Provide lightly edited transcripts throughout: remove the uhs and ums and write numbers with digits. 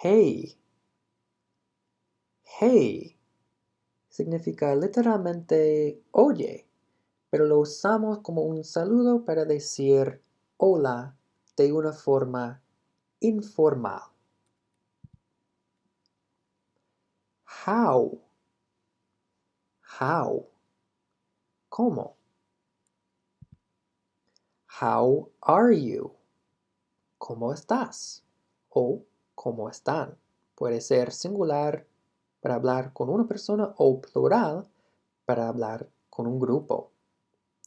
Hey. Hey significa literalmente oye, pero lo usamos como un saludo para decir hola de una forma informal. How. How. ¿Cómo? How are you? ¿Cómo estás? O ¿cómo están? Puede ser singular para hablar con una persona o plural para hablar con un grupo.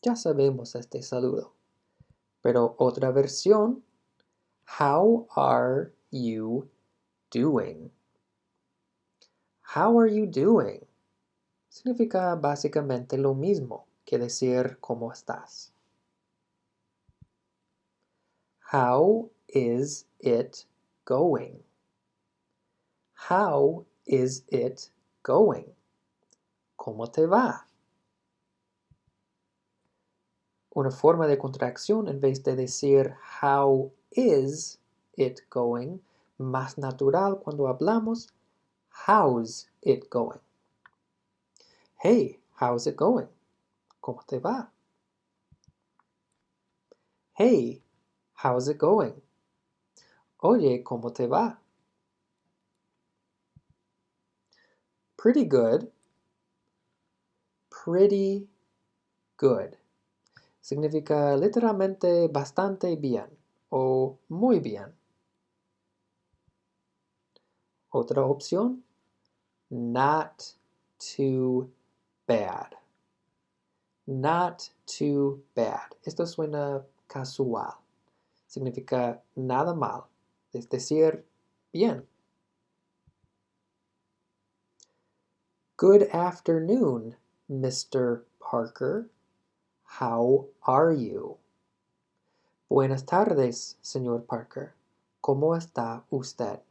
Ya sabemos este saludo. Pero otra versión, how are you doing? How are you doing? Significa básicamente lo mismo que decir cómo estás. How is it going? How is it going? ¿Cómo te va? Una forma de contracción en vez de decir how is it going, más natural cuando hablamos, how's it going? Hey, how's it going? ¿Cómo te va? Hey, how's it going? Oye, ¿cómo te va? Pretty good. Pretty good. Significa literalmente bastante bien o muy bien. Otra opción, not too bad. Not too bad. Esto suena casual. Significa nada mal. Es decir, bien. Good afternoon, Mr. Parker. How are you? Buenas tardes, señor Parker. ¿Cómo está usted?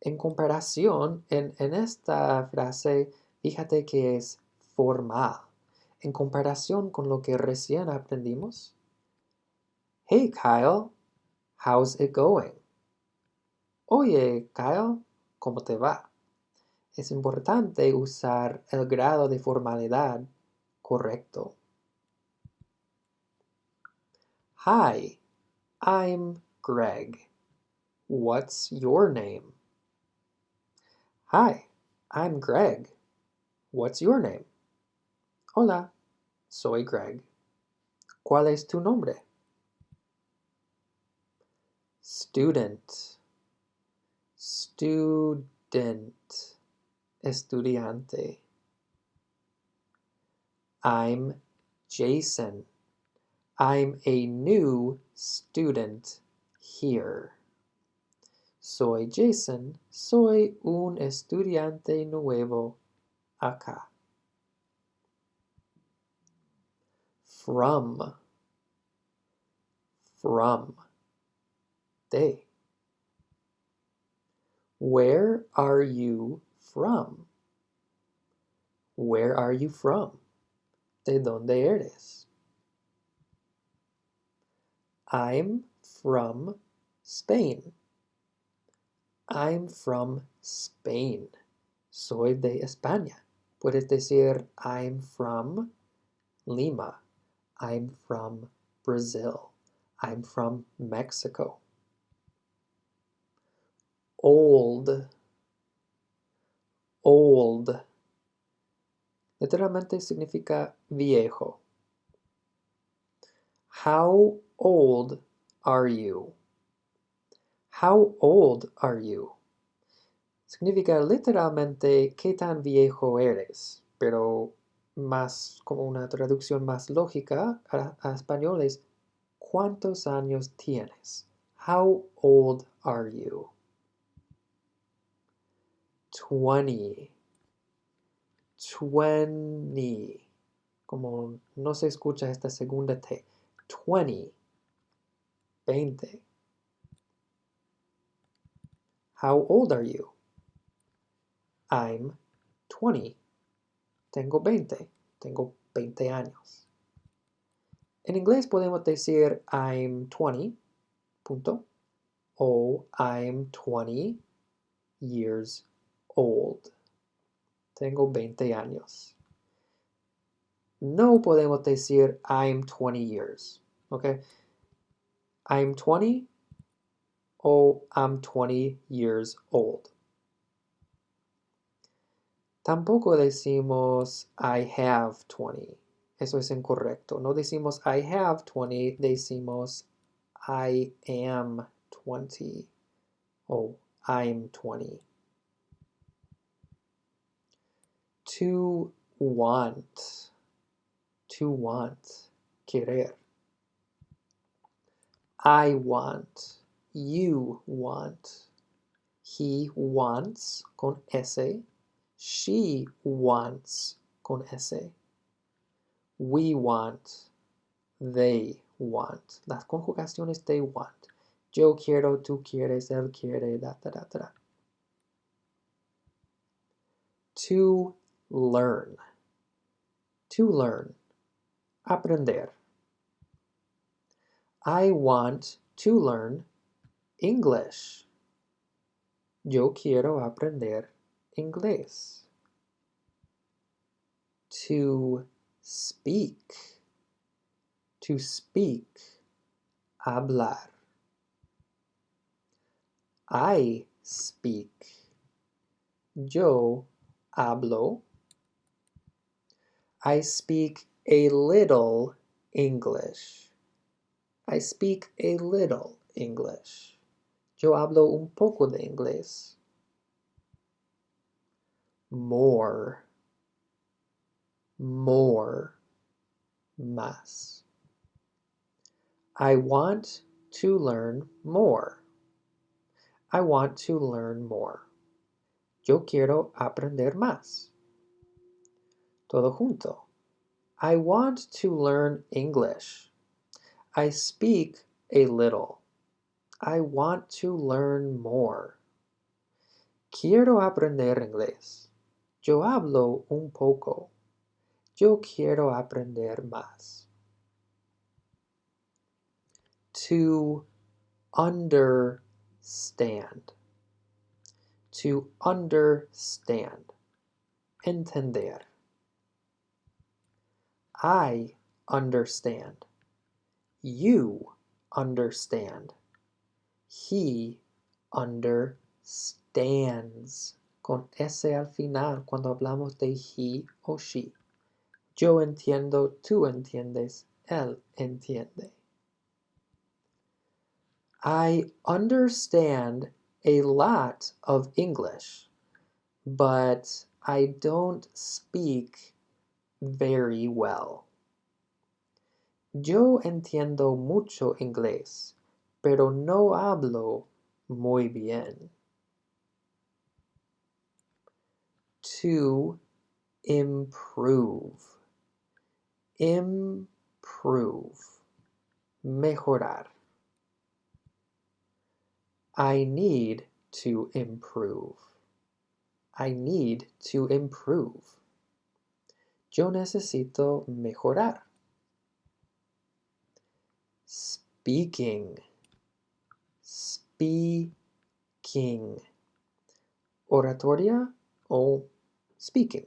En comparación, en esta frase, fíjate que es formal. En comparación con lo que recién aprendimos. Hey, Kyle. How's it going? Oye, Kyle, ¿cómo te va? Es importante usar el grado de formalidad correcto. Hi, I'm Greg. What's your name? Hi, I'm Greg. What's your name? Hola, soy Greg. ¿Cuál es tu nombre? Student. Student. Estudiante. I'm Jason. I'm a new student here. Soy Jason. Soy un estudiante nuevo acá. From. From. De. Where are you from? Where are you from? ¿De dónde eres? I'm from Spain. I'm from Spain. Soy de España. Puedes decir I'm from Lima. I'm from Brazil. I'm from Mexico. Old. Old. Literalmente significa viejo. How old are you? How old are you? Significa literalmente qué tan viejo eres, pero más como una traducción más lógica a español es ¿cuántos años tienes? How old are you? 20. 20. Como no se escucha esta segunda T. 20. 20. How old are you? I'm 20. Tengo 20. Tengo 20 años. En inglés podemos decir I'm 20, punto. o I'm 20 years old. Tengo 20 años. No podemos decir I'm 20 years. ¿Ok? I'm 20 o I'm 20 years old. Tampoco decimos I have 20. Eso es incorrecto. No decimos I have 20, decimos I am 20 o I'm 20. To want. To want. Querer. I want. You want. He wants con S. She wants con S. We want. They want. Las conjugaciones they want. Yo quiero, tú quieres, él quiere, da, da, da, da. To learn. To learn. Aprender. I want to learn English. Yo quiero aprender inglés. To speak. To speak. Hablar. I speak. Yo hablo. I speak a little English. I speak a little English. Yo hablo un poco de inglés. More. More. Más. I want to learn more. I want to learn more. Yo quiero aprender más. Todo junto. I want to learn English. I speak a little. I want to learn more. Quiero aprender inglés. Yo hablo un poco. Yo quiero aprender más. To understand. To understand. Entender. I understand. You understand. He understands. Con S al final cuando hablamos de he o she. Yo entiendo, tú entiendes, él entiende. I understand a lot of English, but I don't speak very well. Yo entiendo mucho inglés, pero no hablo muy bien. To improve. Improve. Mejorar. I need to improve. I need to improve. Yo necesito mejorar. Speaking. Speaking. Oratoria o speaking.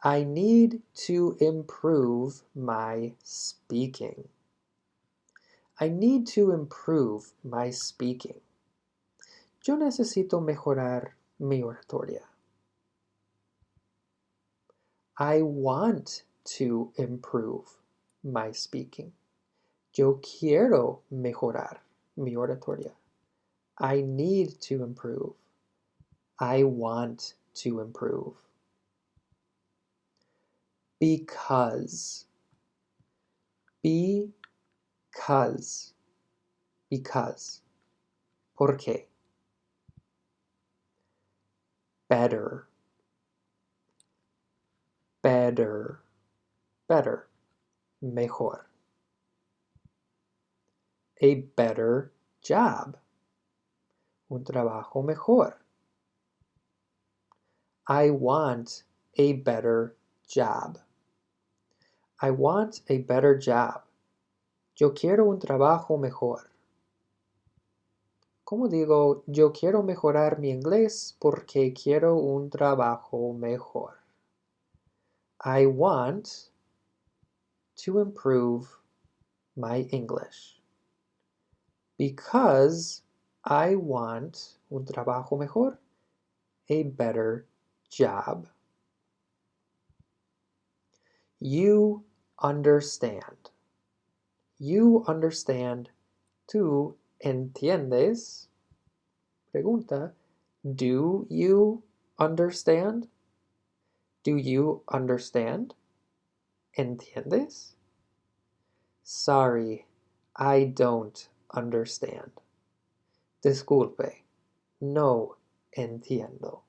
I need to improve my speaking. I need to improve my speaking. Yo necesito mejorar mi oratoria. I want to improve my speaking. Yo quiero mejorar mi oratoria. I need to improve. I want to improve. Because. Because. Because. ¿Por qué? Better. Better. Better. Mejor. A better job. Un trabajo mejor. I want a better job. I want a better job. Yo quiero un trabajo mejor. ¿Cómo digo yo quiero mejorar mi inglés porque quiero un trabajo mejor? I want to improve my English because I want un trabajo mejor, a better job. You understand. You understand. Tú entiendes. Pregunta, do you understand? Do you understand? ¿Entiendes? Sorry, I don't understand. Disculpe, no entiendo.